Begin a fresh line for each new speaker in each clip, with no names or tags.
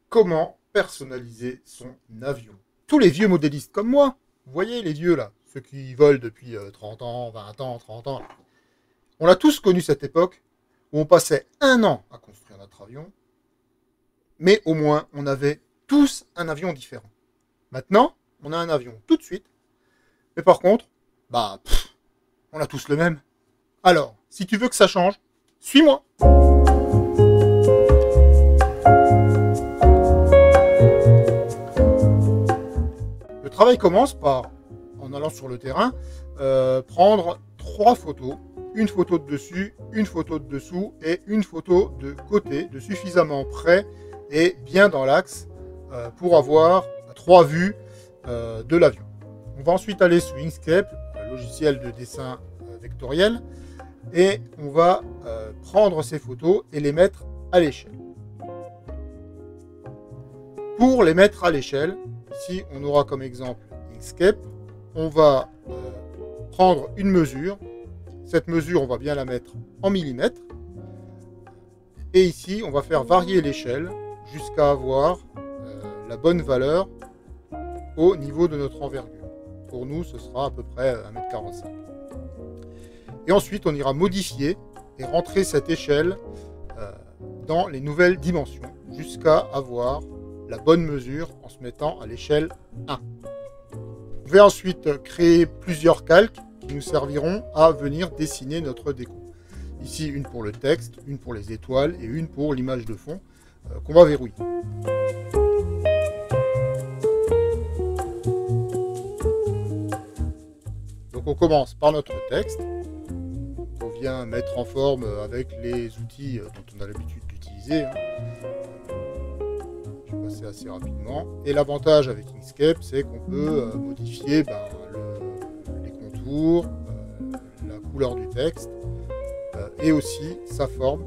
comment personnaliser son avion. Tous les vieux modélistes comme moi, vous voyez les vieux là, ceux qui volent depuis 30 ans, 20 ans, 30 ans, on a tous connu cette époque où on passait un an à construire notre avion, mais au moins on avait tous un avion différent. Maintenant, on a un avion tout de suite, mais par contre, on a tous le même. Alors, si tu veux que ça change, suis-moi. Le travail commence par, en allant sur le terrain, prendre 3 photos. Une photo de dessus, une photo de dessous et une photo de côté, de suffisamment près et bien dans l'axe pour avoir 3 vues de l'avion. On va ensuite aller sur Inkscape, un logiciel de dessin vectoriel, et on va prendre ces photos et les mettre à l'échelle. Pour les mettre à l'échelle, ici on aura comme exemple Inkscape, on va prendre une mesure. Cette mesure, on va bien la mettre en millimètres. Et ici, on va faire varier l'échelle jusqu'à avoir la bonne valeur au niveau de notre envergure. Pour nous, ce sera à peu près 1,45 m. Et ensuite, on ira modifier et rentrer cette échelle dans les nouvelles dimensions jusqu'à avoir la bonne mesure en se mettant à l'échelle 1. On va ensuite créer plusieurs calques qui nous serviront à venir dessiner notre déco. Ici, une pour le texte, une pour les étoiles et une pour l'image de fond qu'on va verrouiller. Donc on commence par notre texte, qu'on vient mettre en forme avec les outils dont on a l'habitude d'utiliser. Je vais passer assez rapidement. Et l'avantage avec Inkscape, c'est qu'on peut modifier les contours, la couleur du texte et aussi sa forme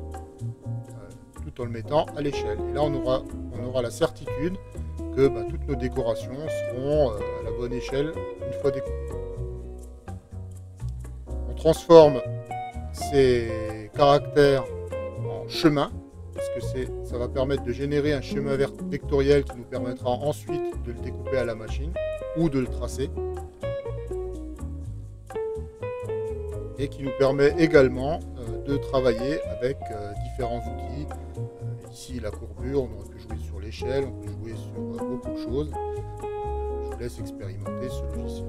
tout en le mettant à l'échelle. Et là, on aura la certitude que toutes nos décorations seront à la bonne échelle une fois découpées. On transforme ces caractères en chemin, parce que ça va permettre de générer un schéma vectoriel qui nous permettra ensuite de le découper à la machine ou de le tracer. Et qui nous permet également de travailler avec différents outils. Ici, la courbure, on aurait pu jouer sur l'échelle, on peut jouer sur beaucoup de choses. Je vous laisse expérimenter ce logiciel.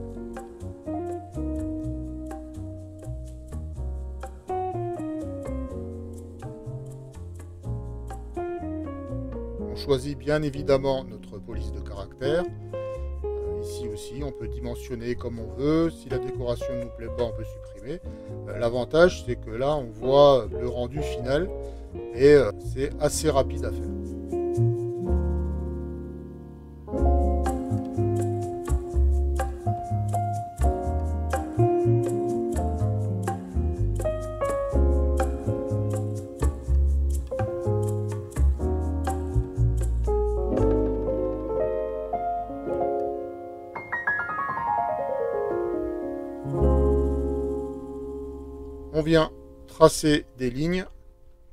On choisit bien évidemment notre police de caractère. Ici aussi, on peut dimensionner comme on veut. Si la décoration ne nous plaît pas, on peut supprimer. L'avantage, c'est que là, on voit le rendu final et c'est assez rapide à faire. On vient tracer des lignes.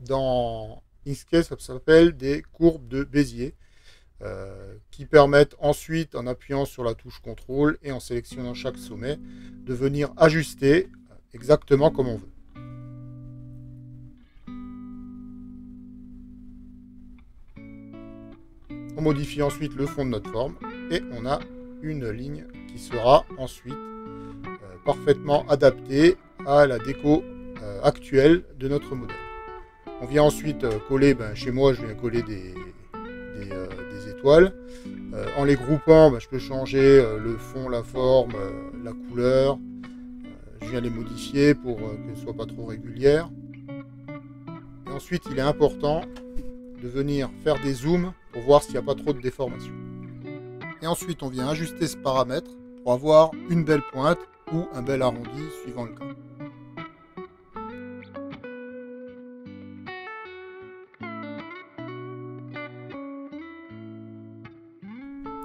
Dans Inkscape, ça s'appelle des courbes de Bézier qui permettent ensuite, en appuyant sur la touche contrôle et en sélectionnant chaque sommet, de venir ajuster exactement comme on veut. On modifie ensuite le fond de notre forme et on a une ligne qui sera ensuite parfaitement adaptée à la déco actuelle de notre modèle. On vient ensuite coller, chez moi je viens coller des étoiles. En les groupant, je peux changer le fond, la forme, la couleur. Je viens les modifier pour qu'elles ne soient pas trop régulières. Et ensuite, il est important de venir faire des zooms pour voir s'il n'y a pas trop de déformation. Et ensuite, on vient ajuster ce paramètre pour avoir une belle pointe ou un bel arrondi suivant le cas.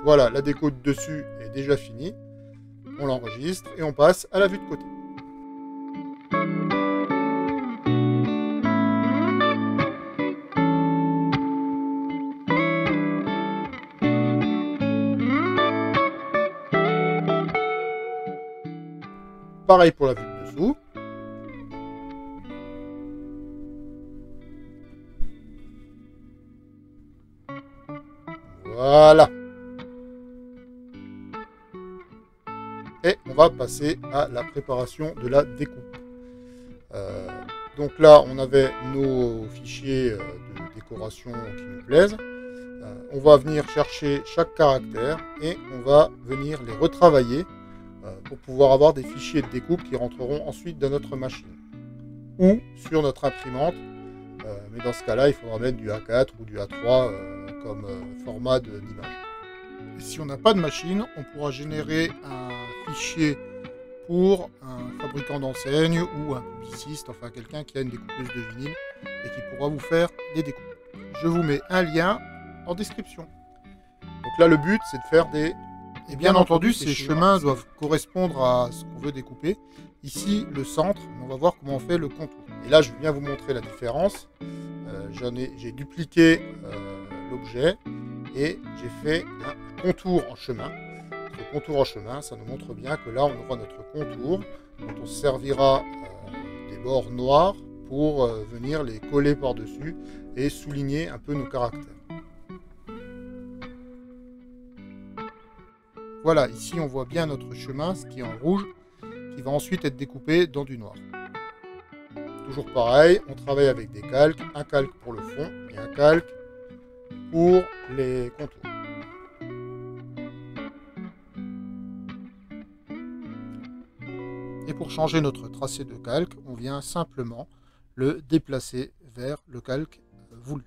Voilà, la déco de dessus est déjà finie. On l'enregistre et on passe à la vue de côté. Pareil pour la vue de dessous. Voilà. Et on va passer à la préparation de la découpe. Donc là, on avait nos fichiers de décoration qui nous plaisent. On va venir chercher chaque caractère et on va venir les retravailler pour pouvoir avoir des fichiers de découpe qui rentreront ensuite dans notre machine ou sur notre imprimante. Mais dans ce cas-là, il faudra mettre du A4 ou du A3 comme format d'image. Si on n'a pas de machine, on pourra générer un fichier pour un fabricant d'enseigne ou un publiciste, enfin quelqu'un qui a une découpeuse de vinyle et qui pourra vous faire des découpes. Je vous mets un lien en description. Donc là, le but, c'est de faire des... Et bien entendu, ces chemins doivent correspondre à ce qu'on veut découper. Ici, le centre, on va voir comment on fait le contour. Et là, je viens vous montrer la différence. J'ai dupliqué l'objet et j'ai fait un contour en chemin. Ce contour en chemin, ça nous montre bien que là, on aura notre contour dont on se servira des bords noirs pour venir les coller par-dessus et souligner un peu nos caractères. Voilà, ici on voit bien notre chemin, ce qui est en rouge, qui va ensuite être découpé dans du noir. Toujours pareil, on travaille avec des calques, un calque pour le fond et un calque pour les contours. Et pour changer notre tracé de calque, on vient simplement le déplacer vers le calque voulu.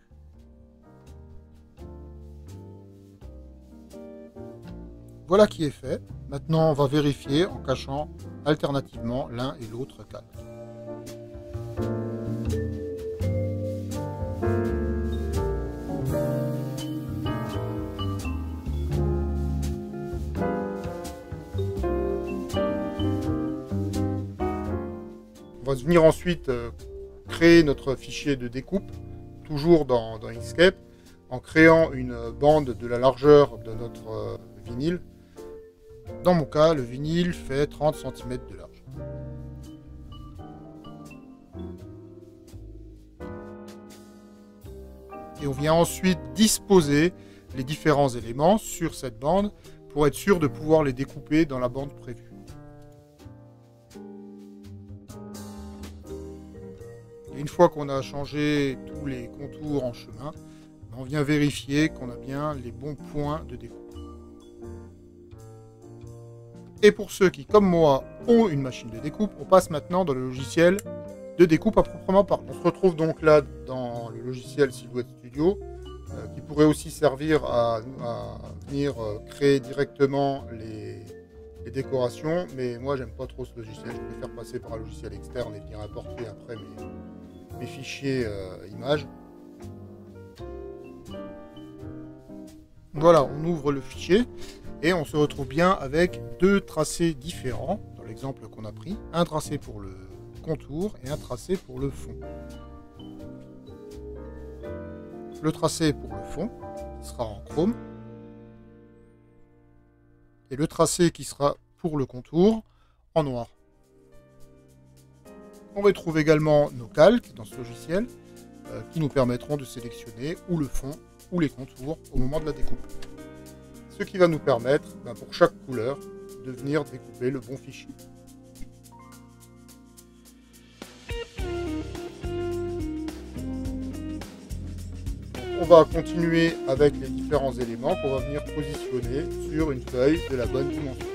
Voilà qui est fait. Maintenant, on va vérifier en cachant alternativement l'un et l'autre calque. On va venir ensuite créer notre fichier de découpe, toujours dans Inkscape, en créant une bande de la largeur de notre vinyle. Dans mon cas, le vinyle fait 30 cm de large. Et on vient ensuite disposer les différents éléments sur cette bande pour être sûr de pouvoir les découper dans la bande prévue. Et une fois qu'on a changé tous les contours en chemin, on vient vérifier qu'on a bien les bons points de découpe. Et pour ceux qui, comme moi, ont une machine de découpe, on passe maintenant dans le logiciel de découpe à proprement parler. On se retrouve donc là dans le logiciel Silhouette Studio, qui pourrait aussi servir à venir créer directement les décorations, mais moi j'aime pas trop ce logiciel, je préfère passer par un logiciel externe et venir importer après mes fichiers images. Voilà, on ouvre le fichier et on se retrouve bien avec deux tracés différents dans l'exemple qu'on a pris, un tracé pour le contour et un tracé pour le fond. Le tracé pour le fond sera en chrome et le tracé qui sera pour le contour en noir. On retrouve également nos calques dans ce logiciel qui nous permettront de sélectionner ou le fond ou les contours au moment de la découpe. Ce qui va nous permettre, pour chaque couleur, de venir découper le bon fichier. On va continuer avec les différents éléments qu'on va venir positionner sur une feuille de la bonne dimension.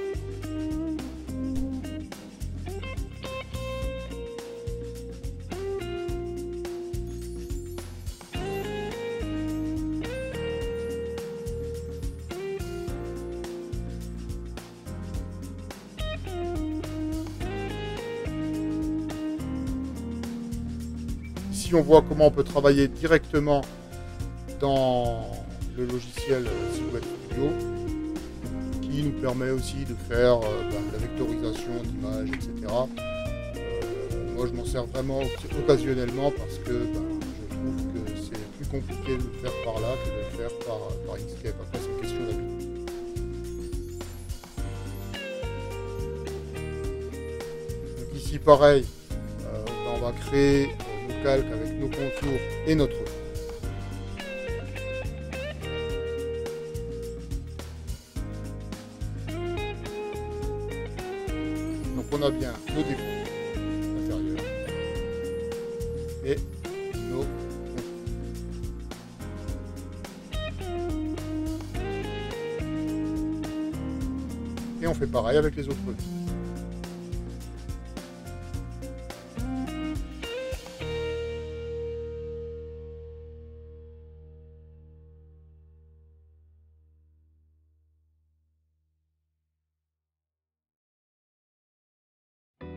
Ici, on voit comment on peut travailler directement dans le logiciel Silhouette Studio, qui nous permet aussi de faire de la vectorisation d'images, etc. Moi, je m'en sers vraiment occasionnellement parce que je trouve que c'est plus compliqué de le faire par là que de le faire par Inkscape. Après, c'est une question d'habitude. Ici pareil, on va créer nos calques avec nos contours et notre fond. Donc on a bien nos défauts intérieurs et nos contours. Et on fait pareil avec les autres vues.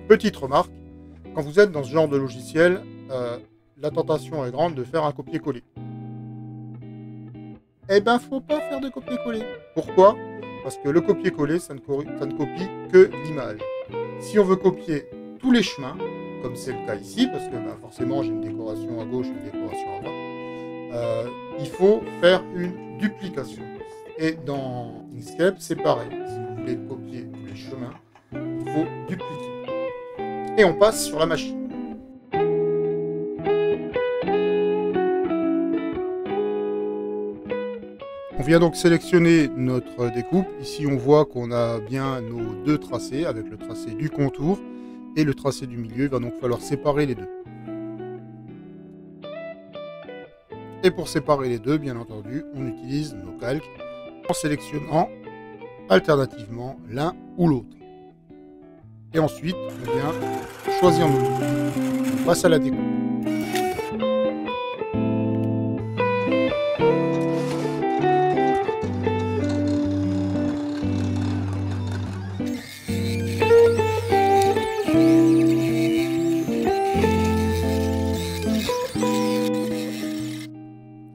Petite remarque, quand vous êtes dans ce genre de logiciel, la tentation est grande de faire un copier-coller. Eh ben, faut pas faire de copier-coller. Pourquoi? Parce que le copier-coller, ça ne copie que l'image. Si on veut copier tous les chemins, comme c'est le cas ici, parce que forcément j'ai une décoration à gauche et une décoration à droite, il faut faire une duplication. Et dans Inkscape, c'est pareil. Si vous voulez copier tous les chemins, il faut dupliquer. Et on passe sur la machine. On vient donc sélectionner notre découpe. Ici, on voit qu'on a bien nos deux tracés, avec le tracé du contour et le tracé du milieu. Il va donc falloir séparer les deux. Et pour séparer les deux, bien entendu, on utilise nos calques en sélectionnant alternativement l'un ou l'autre. Et ensuite, on vient choisir nos deux. On passe à la découpe.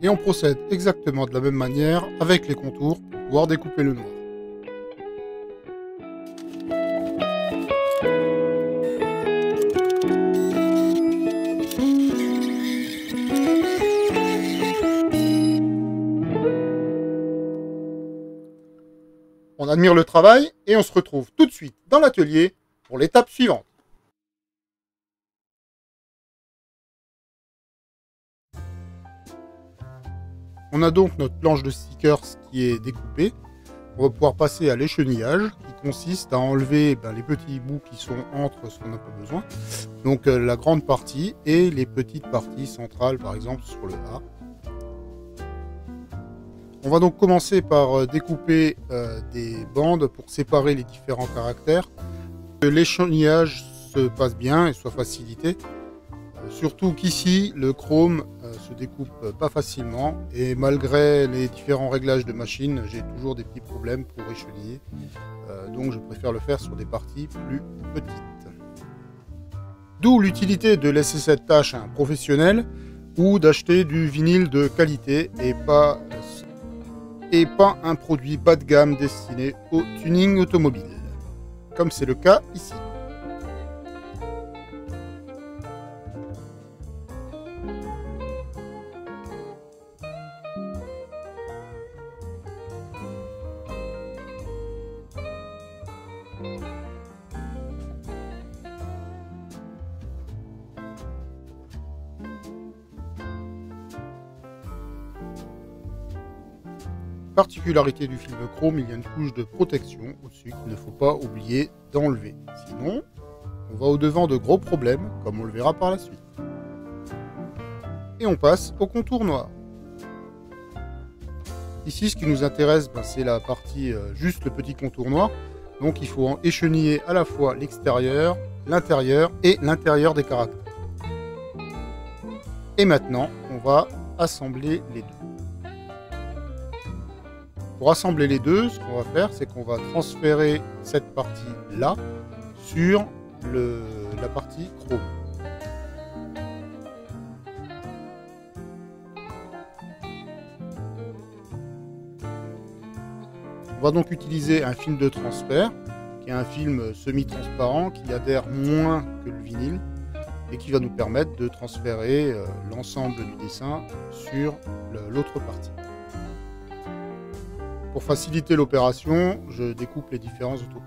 Et on procède exactement de la même manière avec les contours pour pouvoir découper le noir. On admire le travail et on se retrouve tout de suite dans l'atelier pour l'étape suivante. On a donc notre planche de stickers qui est découpée. On va pouvoir passer à l'échenillage qui consiste à enlever les petits bouts qui sont entre ce qu'on n'a pas besoin. Donc la grande partie et les petites parties centrales, par exemple sur le A. On va donc commencer par découper des bandes pour séparer les différents caractères. Que l'échenillage se passe bien et soit facilité. Surtout qu'ici, le chrome se découpe pas facilement et malgré les différents réglages de machine, j'ai toujours des petits problèmes pour écheniller. Donc je préfère le faire sur des parties plus petites. D'où l'utilité de laisser cette tâche à un professionnel ou d'acheter du vinyle de qualité et pas un produit bas de gamme destiné au tuning automobile, comme c'est le cas ici. Particularité du film chrome, il y a une couche de protection au-dessus qu'il ne faut pas oublier d'enlever. Sinon, on va au-devant de gros problèmes, comme on le verra par la suite. Et on passe au contour noir. Ici, ce qui nous intéresse, c'est la partie juste le petit contour noir. Donc il faut en écheniller à la fois l'extérieur, l'intérieur et l'intérieur des caractères. Et maintenant, on va assembler les deux. Pour assembler les deux, ce qu'on va faire, c'est qu'on va transférer cette partie-là sur la partie chrome. On va donc utiliser un film de transfert, qui est un film semi-transparent qui adhère moins que le vinyle et qui va nous permettre de transférer l'ensemble du dessin sur l'autre partie. Pour faciliter l'opération, je découpe les différents autocollants.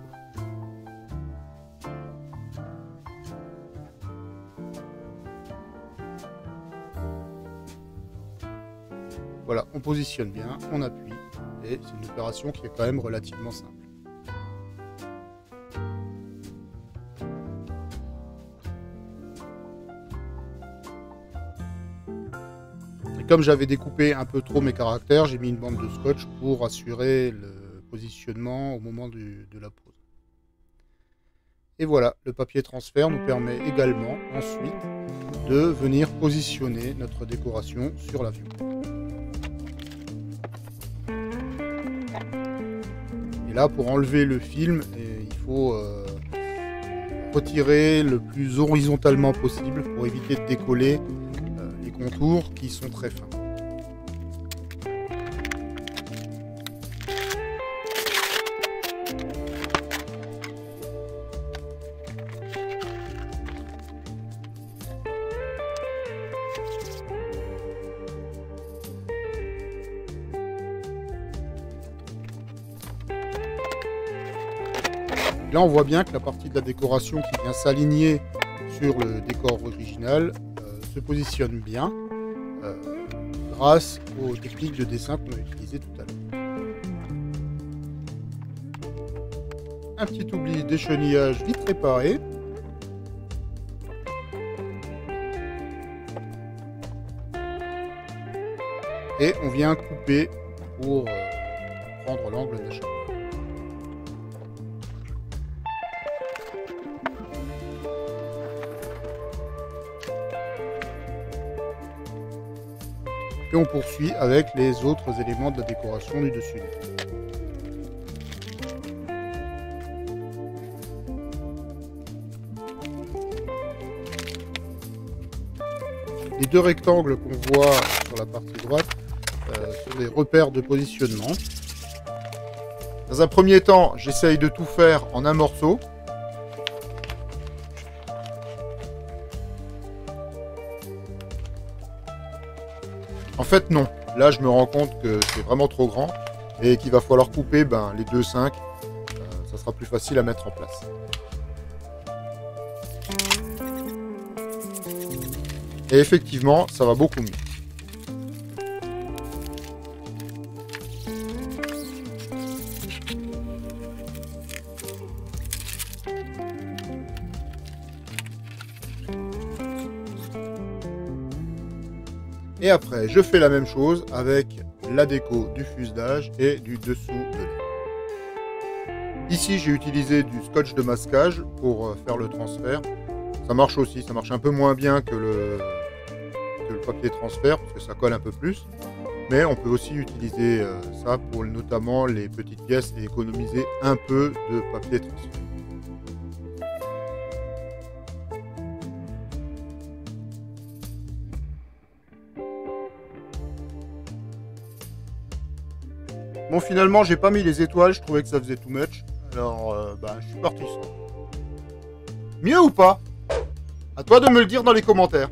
positionne bien, on appuie, et c'est une opération qui est quand même relativement simple. Et comme j'avais découpé un peu trop mes caractères, j'ai mis une bande de scotch pour assurer le positionnement au moment de la pose. Et voilà, le papier transfert nous permet également ensuite de venir positionner notre décoration sur l'avion. Et là, pour enlever le film, il faut retirer le plus horizontalement possible pour éviter de décoller les contours qui sont très fins. Là, on voit bien que la partie de la décoration qui vient s'aligner sur le décor original se positionne bien grâce aux techniques de dessin qu'on a utilisées tout à l'heure. Un petit oubli d'échenillage vite réparé. Et on vient couper pour prendre l'angle d'achat. Et on poursuit avec les autres éléments de la décoration du dessus. Les deux rectangles qu'on voit sur la partie droite sont des repères de positionnement. Dans un premier temps, j'essaye de tout faire en un morceau. En fait non, là je me rends compte que c'est vraiment trop grand et qu'il va falloir couper les 2,5, ça sera plus facile à mettre en place. Et effectivement, ça va beaucoup mieux. Et après, je fais la même chose avec la déco du fuselage et du dessous de l'aile. Ici, j'ai utilisé du scotch de masquage pour faire le transfert. Ça marche aussi, ça marche un peu moins bien que le papier transfert, parce que ça colle un peu plus. Mais on peut aussi utiliser ça pour notamment les petites pièces et économiser un peu de papier transfert. Bon, finalement, j'ai pas mis les étoiles, je trouvais que ça faisait too much. Alors, je suis parti sans. Mieux ou pas? À toi de me le dire dans les commentaires.